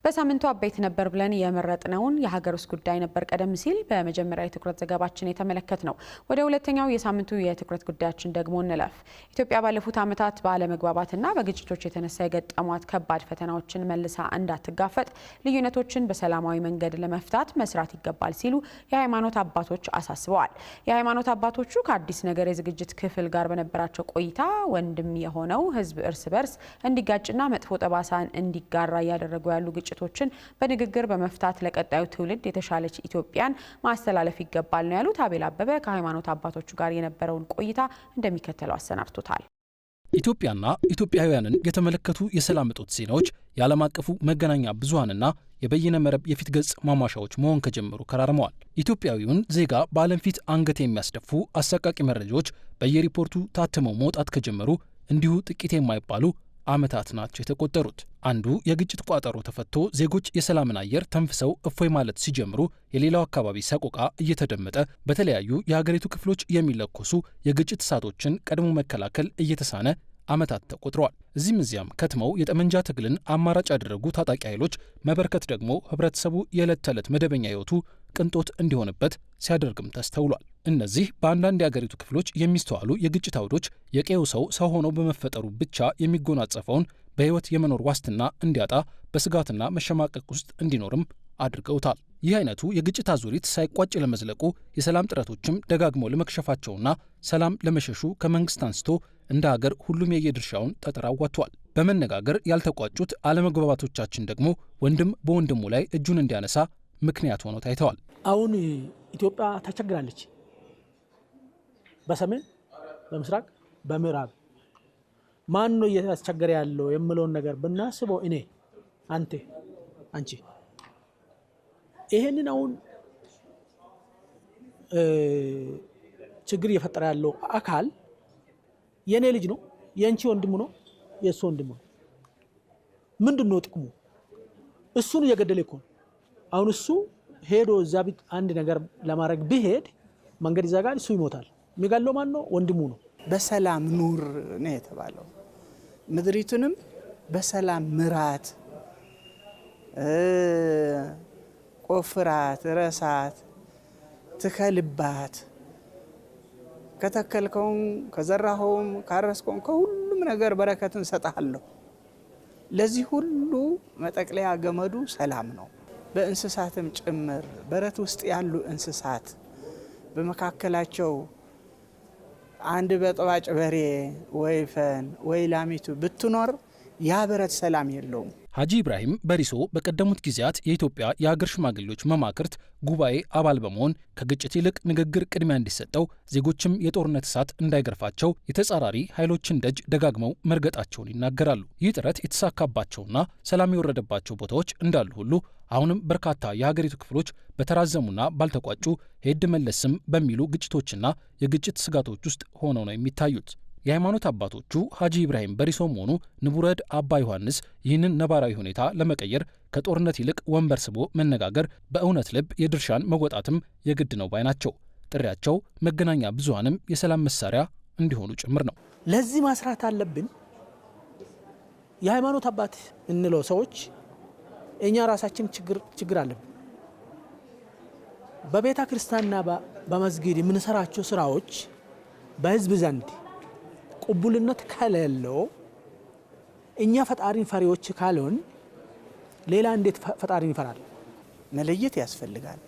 በሳምንቱ አበይት ነበር ብለን የመረጥነውን የሀገር ውስጥ ጉዳይ ነበር ቀደም ሲል በመጀመሪያ የትኩረት ዘገባችን የተመለከትነው። ወደ ሁለተኛው የሳምንቱ የትኩረት ጉዳያችን ደግሞ እንለፍ። ኢትዮጵያ ባለፉት ዓመታት ባለመግባባትና በግጭቶች የተነሳ የገጠሟት ከባድ ፈተናዎችን መልሳ እንዳትጋፈጥ ልዩነቶችን በሰላማዊ መንገድ ለመፍታት መስራት ይገባል ሲሉ የሃይማኖት አባቶች አሳስበዋል። የሃይማኖት አባቶቹ ከአዲስ ነገር የዝግጅት ክፍል ጋር በነበራቸው ቆይታ ወንድም የሆነው ሕዝብ እርስ በርስ እንዲጋጭና መጥፎ ጠባሳን እንዲጋራ እያደረጉ ያሉ ግጭቶችን በንግግር በመፍታት ለቀጣዩ ትውልድ የተሻለች ኢትዮጵያን ማስተላለፍ ይገባል ነው ያሉት። አቤል አበበ ከሃይማኖት አባቶቹ ጋር የነበረውን ቆይታ እንደሚከተለው አሰናድቶታል። ኢትዮጵያና ኢትዮጵያውያንን የተመለከቱ የሰላም እጦት ዜናዎች የዓለም አቀፉ መገናኛ ብዙሃንና የበይነ መረብ የፊት ገጽ ማሟሻዎች መሆን ከጀመሩ ከራርመዋል። ኢትዮጵያዊውን ዜጋ በዓለም ፊት አንገት የሚያስደፉ አሰቃቂ መረጃዎች በየሪፖርቱ ታትመው መውጣት ከጀመሩ እንዲሁ ጥቂት የማይባሉ ዓመታት ናቸው የተቆጠሩት። አንዱ የግጭት ቋጠሮ ተፈቶ ዜጎች የሰላምን አየር ተንፍሰው እፎይ ማለት ሲጀምሩ የሌላው አካባቢ ሰቆቃ እየተደመጠ በተለያዩ የሀገሪቱ ክፍሎች የሚለኮሱ የግጭት እሳቶችን ቀድሞ መከላከል እየተሳነ ዓመታት ተቆጥረዋል። እዚህም እዚያም ከትመው የጠመንጃ ትግልን አማራጭ ያደረጉ ታጣቂ ኃይሎች መበርከት ደግሞ ህብረተሰቡ የዕለት ተዕለት መደበኛ ህይወቱ ቅንጦት እንዲሆንበት ሲያደርግም ተስተውሏል። እነዚህ በአንዳንድ የአገሪቱ ክፍሎች የሚስተዋሉ የግጭት አውዶች የቀየው ሰው ሆኖ በመፈጠሩ ብቻ የሚጎናጸፈውን በህይወት የመኖር ዋስትና እንዲያጣ በስጋትና መሸማቀቅ ውስጥ እንዲኖርም አድርገውታል። ይህ አይነቱ የግጭት አዙሪት ሳይቋጭ ለመዝለቁ የሰላም ጥረቶችም ደጋግመው ለመክሸፋቸውና ሰላም ለመሸሹ ከመንግስት አንስቶ እንደ ሀገር ሁሉም የየድርሻውን ጠጠር አዋጥቷል። በመነጋገር ያልተቋጩት አለመግባባቶቻችን ደግሞ ወንድም በወንድሙ ላይ እጁን እንዲያነሳ ምክንያት ሆነው ታይተዋል። አሁን ኢትዮጵያ ተቸግራለች። በሰሜን፣ በምስራቅ፣ በምዕራብ ማን ነው እያስቸገረ ያለው የምለውን ነገር ብናስበው እኔ፣ አንተ፣ አንቺ ይሄንን አሁን ችግር እየፈጠረ ያለው አካል የኔ ልጅ ነው፣ የአንቺ ወንድሙ ነው፣ የእሱ ወንድሙ ነው። ምንድነው ጥቅሙ? እሱን እየገደለ እኮ ነው። አሁን እሱ ሄዶ እዛ ቢት አንድ ነገር ለማድረግ ቢሄድ መንገድ ይዘጋል፣ እሱ ይሞታል። የሚገለው ማን ነው? ወንድሙ ነው። በሰላም ኑር ነው የተባለው። ምድሪቱንም በሰላም ምራት፣ ቆፍራት፣ ረሳት፣ ትከልባት። ከተከልከውም ከዘራኸውም ካረስከውም ከሁሉም ነገር በረከትን ሰጣለሁ። ለዚህ ሁሉ መጠቅለያ ገመዱ ሰላም ነው። በእንስሳትም ጭምር በረት ውስጥ ያሉ እንስሳት በመካከላቸው አንድ በጥባጭ በሬ ወይፈን ወይ ላሚቱ ብትኖር ያ በረት ሰላም የለውም። ሀጂ ኢብራሂም በሪሶ በቀደሙት ጊዜያት የኢትዮጵያ የሀገር ሽማግሌዎች መማክርት ጉባኤ አባል በመሆን ከግጭት ይልቅ ንግግር ቅድሚያ እንዲሰጠው ዜጎችም የጦርነት እሳት እንዳይገርፋቸው የተጻራሪ ኃይሎችን ደጅ ደጋግመው መርገጣቸውን ይናገራሉ። ይህ ጥረት የተሳካባቸውና ሰላም የወረደባቸው ቦታዎች እንዳሉ ሁሉ አሁንም በርካታ የሀገሪቱ ክፍሎች በተራዘሙና ባልተቋጩ ሄድ መለስም በሚሉ ግጭቶችና የግጭት ስጋቶች ውስጥ ሆነው ነው የሚታዩት። የሃይማኖት አባቶቹ ሀጂ ኢብራሂም በሪሶም ሆኑ ንቡረድ አባ ዮሐንስ ይህንን ነባራዊ ሁኔታ ለመቀየር ከጦርነት ይልቅ ወንበር ስቦ መነጋገር፣ በእውነት ልብ የድርሻን መወጣትም የግድ ነው ባይ ናቸው። ጥሪያቸው መገናኛ ብዙሃንም የሰላም መሳሪያ እንዲሆኑ ጭምር ነው። ለዚህ ማስራት አለብን። የሃይማኖት አባት እንለው ሰዎች እኛ ራሳችን ችግር አለብን። በቤተ ክርስቲያንና በመስጊድ የምንሰራቸው ስራዎች በህዝብ ዘንድ ቅቡልነት ከሌለው እኛ ፈጣሪን ፈሪዎች ካልሆን ሌላ እንዴት ፈጣሪን ይፈራል? መለየት ያስፈልጋል።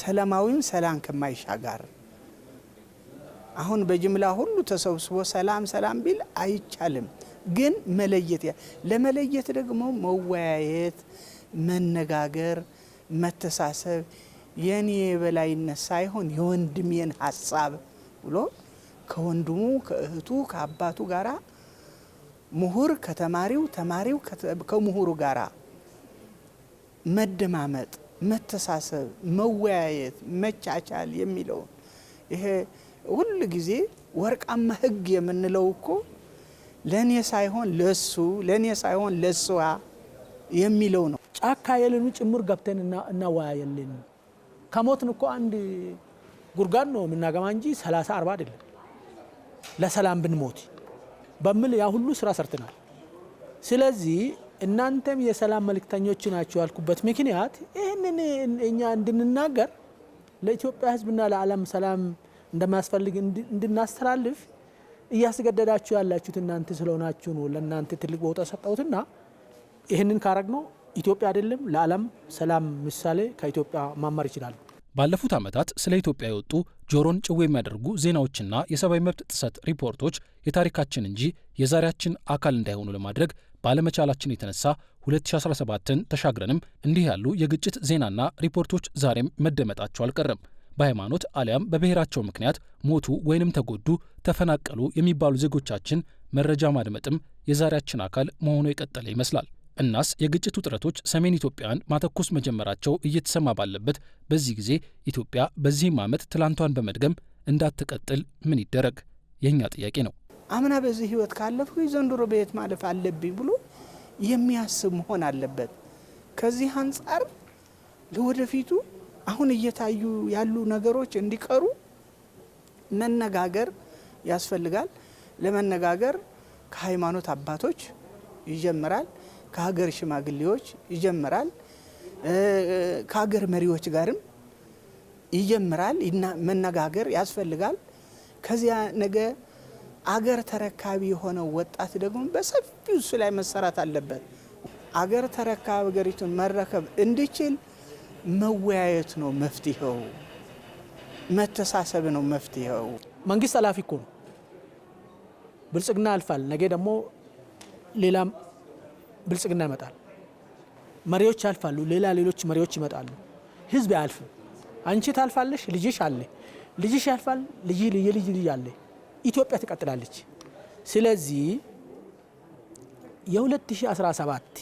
ሰላማዊን ሰላም ከማይሻጋር አሁን በጅምላ ሁሉ ተሰብስቦ ሰላም ቢል አይቻልም። ግን ለመለየት ደግሞ መወያየት፣ መነጋገር፣ መተሳሰብ የኔ በላይነት ሳይሆን የወንድሜን ሐሳብ ብሎ ከወንድሙ ከእህቱ ከአባቱ ጋራ ምሁር ከተማሪው ተማሪው ከምሁሩ ጋራ መደማመጥ፣ መተሳሰብ፣ መወያየት፣ መቻቻል የሚለው ይሄ ሁሉ ጊዜ ወርቃማ ህግ የምንለው እኮ ለኔ ሳይሆን ለሱ ለኔ ሳይሆን ለሷ የሚለው ነው። ጫካ የለኑ ጭምር ገብተን እናወያየልን። ከሞትን እኮ አንድ ጉርጋድ ነው የምናገማ እንጂ 30 40 አይደለም። ለሰላም ብንሞት በሚል ያ ሁሉ ስራ ሰርተናል። ስለዚህ እናንተም የሰላም መልእክተኞች ናችሁ ያልኩበት ምክንያት ይህንን እኛ እንድንናገር ለኢትዮጵያ ሕዝብና ለዓለም ሰላም እንደማያስፈልግ እንድናስተላልፍ እያስገደዳችሁ ያላችሁት እናንተ ስለሆናችሁ ነው። ለእናንተ ትልቅ ቦታ ሰጣውትና ይህንን ካረግነው ኢትዮጵያ አይደለም ለዓለም ሰላም ምሳሌ ከኢትዮጵያ ማማር ይችላል። ባለፉት ዓመታት ስለ ኢትዮጵያ የወጡ ጆሮን ጭው የሚያደርጉ ዜናዎችና የሰብአዊ መብት ጥሰት ሪፖርቶች የታሪካችን እንጂ የዛሬያችን አካል እንዳይሆኑ ለማድረግ ባለመቻላችን የተነሳ 2017ን ተሻግረንም እንዲህ ያሉ የግጭት ዜናና ሪፖርቶች ዛሬም መደመጣቸው አልቀረም። በሃይማኖት አሊያም በብሔራቸው ምክንያት ሞቱ ወይንም ተጎዱ፣ ተፈናቀሉ የሚባሉ ዜጎቻችን መረጃ ማድመጥም የዛሬያችን አካል መሆኑ የቀጠለ ይመስላል። እናስ የግጭት ውጥረቶች ሰሜን ኢትዮጵያን ማተኮስ መጀመራቸው እየተሰማ ባለበት በዚህ ጊዜ ኢትዮጵያ በዚህም ዓመት ትላንቷን በመድገም እንዳትቀጥል ምን ይደረግ የኛ ጥያቄ ነው። አምና በዚህ ህይወት ካለፍኩ ዘንድሮ በየት ማለፍ አለብኝ ብሎ የሚያስብ መሆን አለበት። ከዚህ አንጻር ለወደፊቱ አሁን እየታዩ ያሉ ነገሮች እንዲቀሩ መነጋገር ያስፈልጋል። ለመነጋገር ከሃይማኖት አባቶች ይጀምራል፣ ከሀገር ሽማግሌዎች ይጀምራል፣ ከሀገር መሪዎች ጋርም ይጀምራል። መነጋገር ያስፈልጋል። ከዚያ ነገ አገር ተረካቢ የሆነው ወጣት ደግሞ በሰፊው እሱ ላይ መሰራት አለበት። አገር ተረካቢ ሀገሪቱን መረከብ እንዲችል መወያየት ነው መፍትሄው፣ መተሳሰብ ነው መፍትሄው። መንግስት ኃላፊ እኮ ነው። ብልጽግና ያልፋል፣ ነገ ደግሞ ሌላም ብልጽግና ይመጣል። መሪዎች ያልፋሉ፣ ሌሎች መሪዎች ይመጣሉ። ህዝብ አያልፍም። አንቺ ታልፋለሽ፣ ልጅሽ አለ፣ ልጅሽ ያልፋል፣ የልጅ ልጅ አለ። ኢትዮጵያ ትቀጥላለች። ስለዚህ የ2017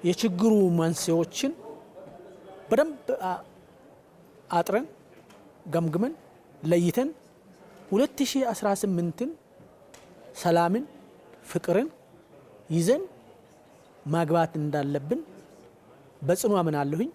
የችግሩ መንስኤዎችን በደንብ አጥረን ገምግመን ለይተን 2018ን ሰላምን፣ ፍቅርን ይዘን ማግባት እንዳለብን በጽኑ አምናለሁኝ።